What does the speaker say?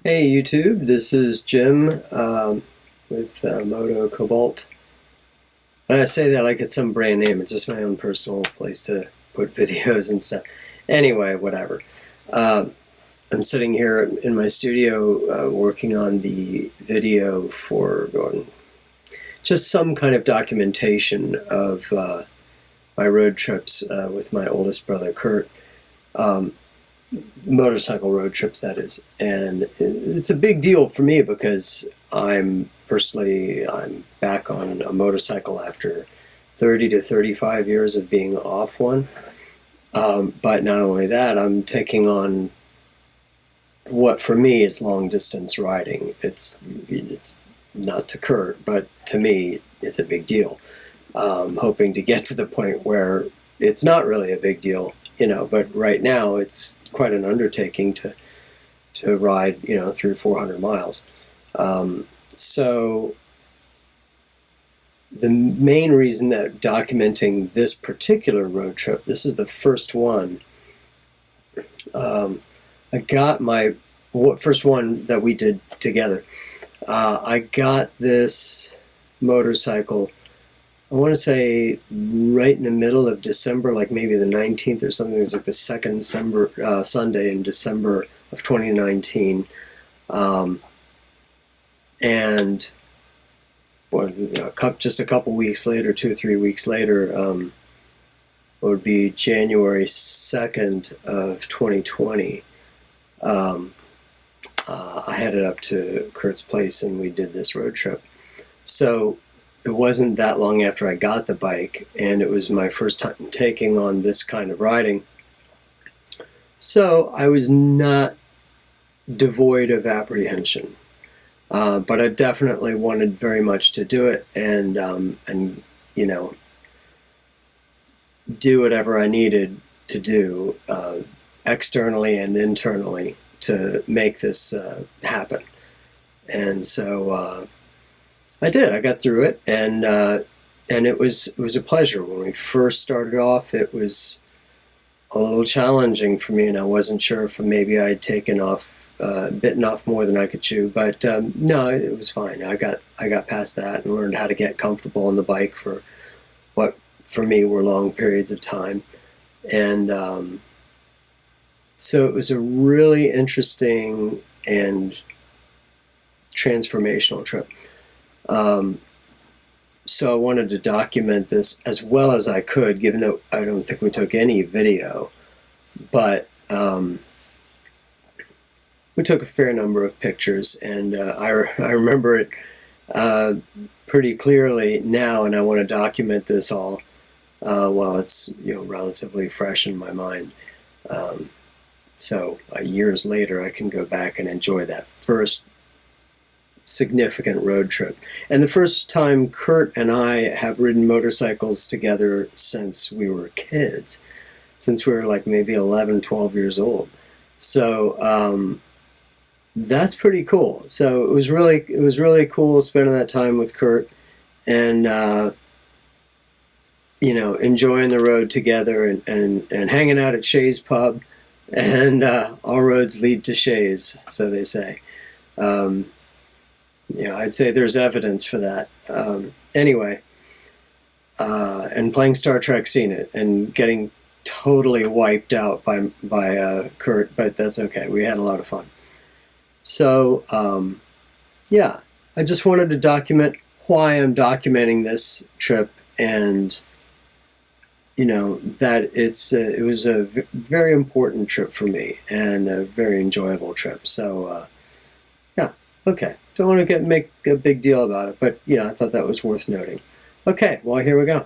Hey YouTube, this is Jim with Moto Cobalt. And I say that like it's some brand name, it's just my own personal place to put videos and stuff. Anyway, whatever. I'm sitting here in my studio working on the video for just some kind of documentation of my road trips with my oldest brother Kurt. Motorcycle road trips, that is. And it's a big deal for me because I'm back on a motorcycle after 30 to 35 years of being off one. But not only that, I'm taking on what for me is long distance riding. It's not to Kurt, but to me it's a big deal. Hoping to get to the point where it's not really a big deal, but right now it's quite an undertaking to ride, 300 or 400 miles. So the main reason that documenting this particular road trip, this is the first one. I got my first one that we did together. I got this motorcycle, I want to say right in the middle of December, like maybe the 19th or something. It was like the second Sunday in December of 2019. And just a couple weeks later, 2 or 3 weeks later, it would be January 2nd of 2020. I headed up to Kurt's place and we did this road trip. So it wasn't that long after I got the bike, and it was my first time taking on this kind of riding. So I was not devoid of apprehension, but I definitely wanted very much to do it and do whatever I needed to do externally and internally to make this happen. And so I did. I got through it, and it was a pleasure. When we first started off, it was a little challenging for me, and I wasn't sure if maybe I'd bitten off more than I could chew. But no, it was fine. I got past that and learned how to get comfortable on the bike for what for me were long periods of time, and so it was a really interesting and transformational trip. So I wanted to document this as well as I could, given that I don't think we took any video, but we took a fair number of pictures, and I remember it pretty clearly now, and I want to document this all while it's relatively fresh in my mind. So years later, I can go back and enjoy that first significant road trip. And the first time Kurt and I have ridden motorcycles together since we were kids, since we were like maybe 11, 12 years old. So that's pretty cool. So it was really cool spending that time with Kurt and enjoying the road together and hanging out at Shay's Pub, and all roads lead to Shay's, so they say. I'd say there's evidence for that. Anyway, and playing Star Trek Scene It and getting totally wiped out by Kurt, but that's okay. We had a lot of fun. So, yeah, I just wanted to document why I'm documenting this trip, and that it was a very important trip for me and a very enjoyable trip. So, yeah, okay. Don't want to make a big deal about it, but yeah, I thought that was worth noting. Okay, well, here we go.